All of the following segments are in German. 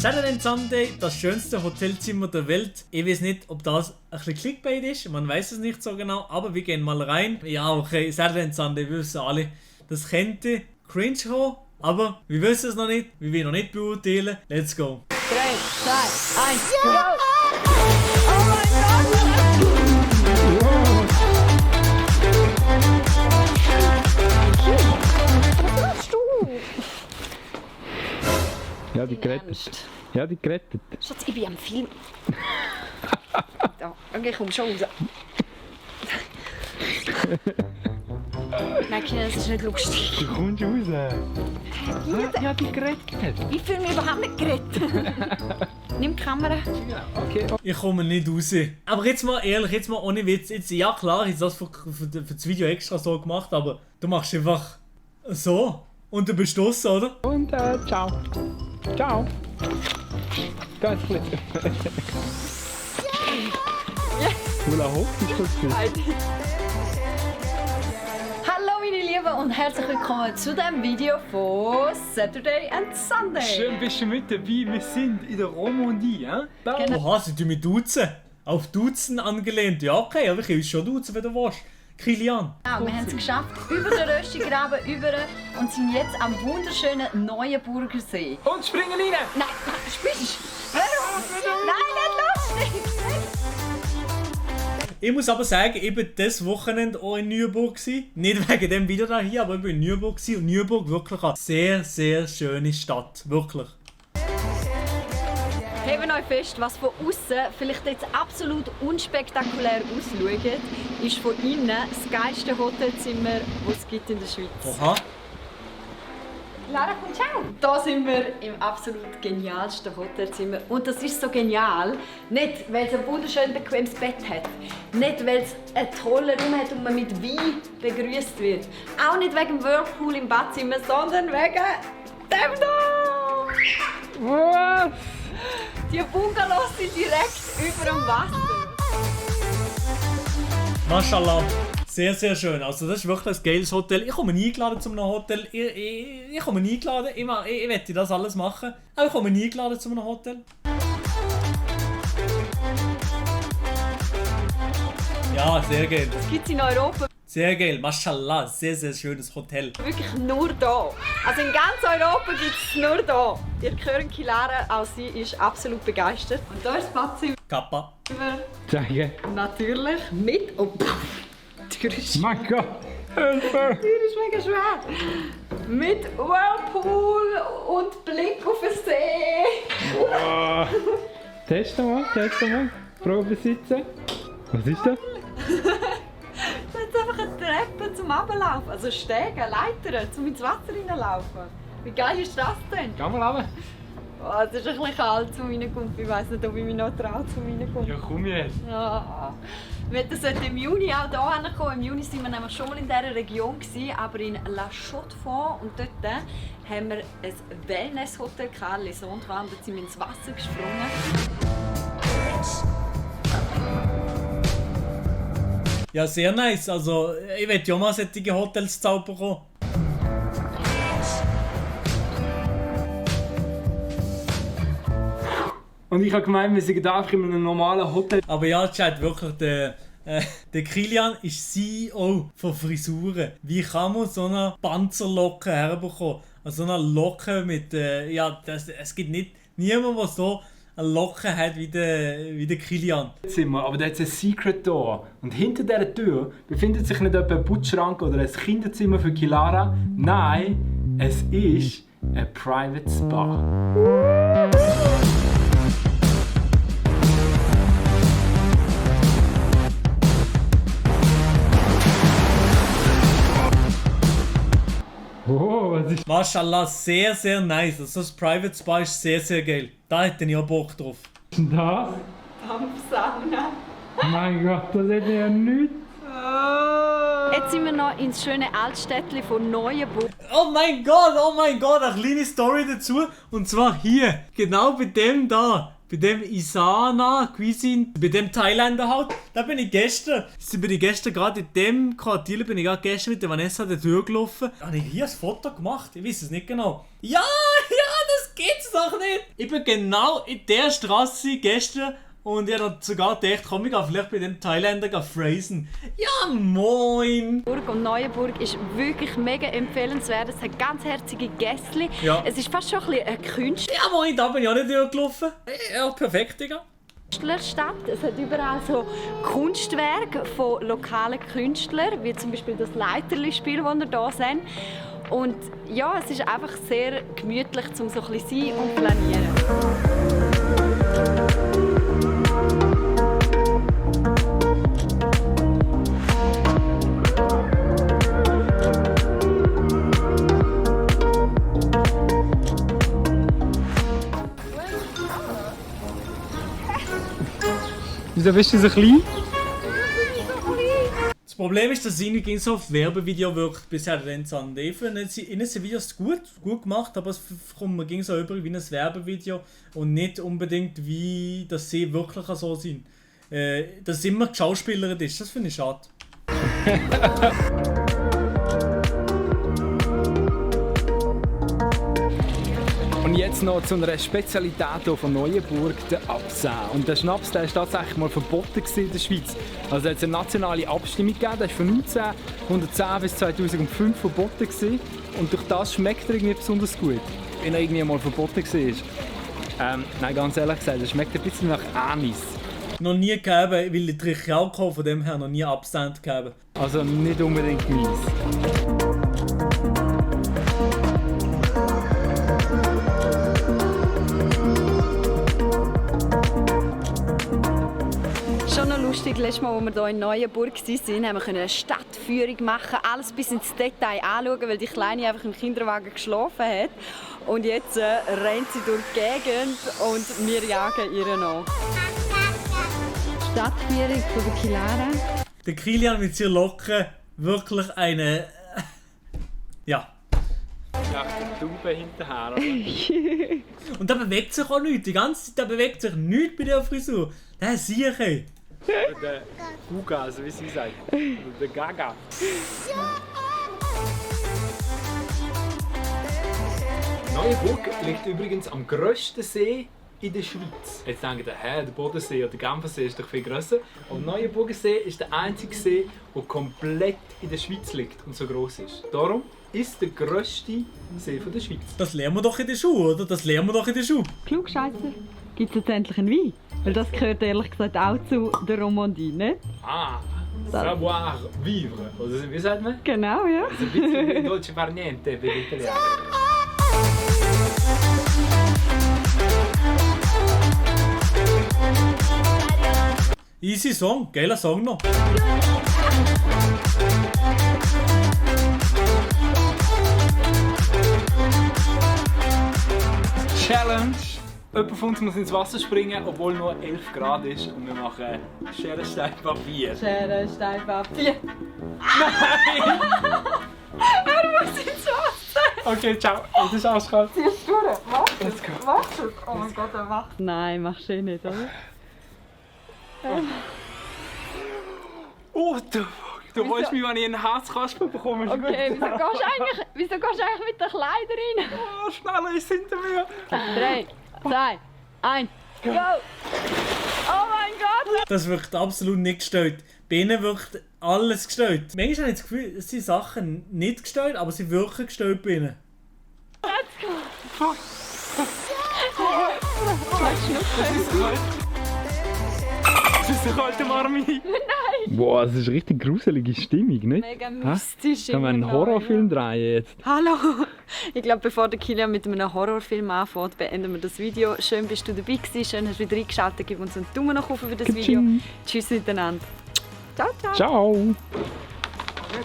Saturday Sunday, das schönste Hotelzimmer der Welt. Ich weiß nicht, ob das ein bisschen Clickbait ist, man weiß es nicht so genau, aber wir gehen mal rein. Ja, okay, Saturday Sunday, wir wissen alle, das könnte cringe kommen, aber wir wissen es noch nicht, wir wollen noch nicht beurteilen. Let's go. 3, 2, 1, go! Oh mein Gott! Was machst du? Ja, die gerettet. Ja, die gerettet. Schatz, ich bin am Film. Da, okay, komm schon raus. Nein, Kinder, das ist nicht lustig. Du kommst raus. Ja, die gerettet. Ich fühle mich überhaupt nicht gerettet. Nimm die Kamera. Okay. Ich komme nicht raus. Aber jetzt mal ehrlich, jetzt mal ohne Witz. Jetzt, ja klar, ich habe das für das Video extra so gemacht, aber du machst einfach so und du bist draussen, oder? Und ciao. Ciao. Ganz klein. Hula Hoop ist das gut. Hallo meine Lieben und herzlich willkommen zu diesem Video von Saturday and Sunday. Schön bist du mit dabei. Wir sind in der Romandie. Genau. Oha, sie tun mich duzen. Auf Duzen angelehnt. Ja, okay, aber ich kann uns schon duzen, wenn du willst. Kilian. Genau, wir haben es geschafft, über den Röstigraben über und sind jetzt am wunderschönen Neuenburgersee. Und springen rein. Nein, spinnst du? Nein, nicht lustig! Ich muss aber sagen, ich war das Wochenende auch in Nürburg. Nicht wegen dem Video da hier, aber ich war in Nürburg und Nürburg wirklich eine sehr, sehr schöne Stadt. Wirklich. Heben euch fest, was von außen vielleicht jetzt absolut unspektakulär ausschaut, ist von innen das geilste Hotelzimmer, das es gibt in der Schweiz. Oha. Lara, komm, ciao! Hier sind wir im absolut genialsten Hotelzimmer. Und das ist so genial, nicht weil es ein wunderschön bequemes Bett hat, nicht weil es einen tollen Raum hat und man mit Wein begrüßt wird, auch nicht wegen dem Whirlpool im Badzimmer, sondern wegen dem da! Was? Die Bungalows sind direkt über dem Wasser. Mashallah. Sehr, sehr schön. Also das ist wirklich ein geiles Hotel. Ich komme nie eingeladen zu einem Hotel. Ich komme nie eingeladen. Ich möchte das alles machen. Aber ich komme nie eingeladen zu einem Hotel. Ja, sehr geil. Das gibt es in Europa Sehr geil. Mashallah. Sehr, sehr schönes Hotel. wirklich nur da. Also in ganz Europa gibt es nur da. Ihr hört Kilara, auch sie ist absolut begeistert. Und da ist das Badzimmer. Kappa. Zeige. Natürlich mit... Oh, die Tür ist... Mein Gott. Die Tür ist mega schwer. Mit Whirlpool und Blick auf den See. Oh. Test mal. Probe sitzen. Was ist das? Da ist einfach eine Treppe zum Runterlaufen. Also Stege, Leitern, um ins Wasser hineinlaufen. Wie geil ist das denn? Geh mal runter. Oh, es ist ein bisschen kalt zum Reinkommen. Ich weiss nicht, ob ich mich noch traue zum Reinkommen. Ja, komm jetzt. Ja. Wir sollten im Juni auch hier hinkommen. Im Juni waren wir nämlich schon mal in dieser Region, aber in La Chaux-de-Fonds. Und dort haben wir ein Wellness-Hotel, Les Endroits, und dort sind wir ins Wasser gesprungen. Ja, sehr nice. Also, ich will ja mal solche Hotels zaubern kommen. Und ich habe gemeint, wir sind einfach in einem normalen Hotel. Aber ja, Chat, wirklich, der Kilian ist CEO von Frisuren. Wie kann man so eine Panzerlocke herbekommen? Also so eine Locke mit, es gibt niemand, der so eine Locke hat wie der Kilian. Zimmer, aber da hat es ein Secret Door. Und hinter dieser Tür befindet sich nicht etwa ein Putzschrank oder ein Kinderzimmer für Kilara. Nein, es ist ein Private Spa. Oh, was ist Mashallah, sehr, sehr nice. Also das Private Spa ist sehr, sehr geil. Da hätte ich auch Bock drauf. denn das? Dampfsauna. Mein Gott, das hätte ich ja nichts. Jetzt sind wir noch ins schöne Altstädtli von Neuenburg. Oh mein Gott, eine kleine Story dazu. Und zwar hier, genau bei dem da. Bei dem Isana Cuisine, bei dem Thailänder halt, da bin ich gestern gerade in dem Quartier, bin ich gerade gestern mit der Vanessa der Tür gelaufen. Habe ich hier ein Foto gemacht? Ich weiß es nicht genau. Ja, das gibt's doch nicht. Ich bin genau in der Straße gestern und ich habe sogar gedacht, komm, ich gehe vielleicht bei den Thailändern phrasen. Ja, moin! Burg und Neuenburg ist wirklich mega empfehlenswert. Es hat ganz herzige Gässli. Ja. Es ist fast schon ein bisschen eine Künstlerstadt. Ja, moin, da bin ich auch nicht durchgelaufen. Ja, perfekt, Digga. Es hat überall so Kunstwerke von lokalen Künstlern, wie zum Beispiel das Leiterli-Spiel, das wir hier sehen. Und ja, es ist einfach sehr gemütlich, um so ein bisschen sein und planieren. Wieso bist du so klein? Das Problem ist, dass es irgendwie so auf Werbevideo wirkt bisher den Sande. Ich finde, ihnen sind Videos gut gemacht, aber es kommt mir ging so über wie ein Werbevideo und nicht unbedingt wie, dass sie wirklich so sind. Dass es immer geschauspielert ist, das finde ich schade. Und jetzt noch zu einer Spezialität hier von Neuenburg, der Absinthe. Und der Schnaps der ist tatsächlich mal verboten in der Schweiz. Also es hat eine nationale Abstimmung gegeben, der ist von 1910 bis 2005 verboten gewesen. Und durch das schmeckt er irgendwie besonders gut, wenn er irgendwie mal verboten war. Nein, ganz ehrlich gesagt, er schmeckt ein bisschen nach Anis. Noch nie gegeben, weil ich trinke Alkohol, von dem her noch nie Absinthe gegeben. Also nicht unbedingt meins. Schon noch lustig, letztes Mal, als wir hier in Neuenburg waren, haben wir eine Stadtführung machen, alles bis ins Detail anschauen, weil die Kleine einfach im Kinderwagen geschlafen hat. Und jetzt rennt sie durch die Gegend und wir jagen ihr nach. Stadtführung von der Kilara. Der Kilian mit seinen Locken wirklich eine... ja. Ja, der Taube hinterher, oder? Und da bewegt sich auch nichts. Die ganze Zeit da bewegt sich nichts bei der Frisur. Das sehe ich. Der Guga, also wie sie sagt. Der Gaga. Neuenburg liegt übrigens am grössten See in der Schweiz. Jetzt denkt ihr, der Bodensee oder der Genfersee ist doch viel grösser. Aber der Neuenburger See ist der einzige See, der komplett in der Schweiz liegt und so gross ist. Darum ist der grösste See der Schweiz. Das lernen wir doch in der Schule, oder? Das lernen wir doch in der Schule. Klugscheisser, gibt es jetzt endlich einen Wein? Weil das gehört ehrlich gesagt auch zu der Romandie, nicht? Ah, savoir vivre. Oder wie sagt man? Genau, ja. Also ein bisschen wie Dolce Far Niente bei den Italienern. Easy Song, geiler Song noch. Challenge! Jemand von uns muss ins Wasser springen, obwohl nur 11 Grad ist. Und wir machen Schere, Stein, Papier. Schere, Stein, Papier. Nein! Er muss ins Wasser. Okay, ciao. Es ist arschkalt. Ziehst du durch? Let's go. Machst du? Oh mein Gott, er macht. Nein, machst du nicht, oder? Oh, du fuck. Du wolltest mich, wenn ich einen Herzkasper bekomme. Okay, wieso gehst du eigentlich mit den Kleidern rein? Oh, schneller ist hinter mir. 3, 2, 1, go! Oh mein Gott! Das wirkt absolut nicht gestellt. Bei ihnen wirkt alles gestellt. Manchmal habe ich das Gefühl, es sind Sachen nicht gestellt, aber sie wirken gestellt bei ihnen. Let's go! Fuck. Das ist kalt. Es ist so kalt, Marmi. Nein! Boah, es ist eine richtig gruselige Stimmung, nicht? Mega mystisch. Können wir einen Horrorfilm drehen jetzt? Hallo! Ich glaube, bevor der Kilian mit einem Horrorfilm anfängt, beenden wir das Video. Schön, bist du dabei gewesen, schön, hast du wieder eingeschaltet. Gib uns einen Daumen nach oben für das Video. Tschüss miteinander. Ciao, ciao! Ciao!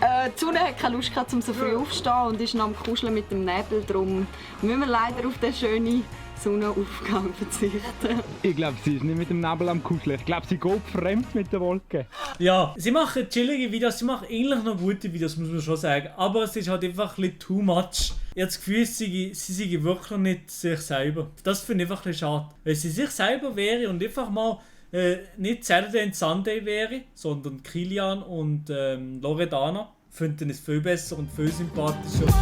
Die Sonne hat keine Lust gehabt, um so früh aufzustehen und ist noch am Kuscheln mit dem Nebel. Darum müssen wir leider auf den schönen Sonnenaufgang verzichten. Ich glaube, sie ist nicht mit dem Nebel am Kuscheln. Ich glaube, sie geht fremd mit den Wolken. Ja, sie machen chillige Videos, sie machen eigentlich noch gute Videos, muss man schon sagen. Aber es ist halt einfach ein bisschen too much. Ich habe das Gefühl, sie seien wirklich nicht sich selber. Das finde ich einfach ein bisschen schade. Wenn sie sich selber wäre und einfach mal nicht Saturday and Sunday wäre, sondern Kilian und Loredana, finden es viel besser und viel sympathischer.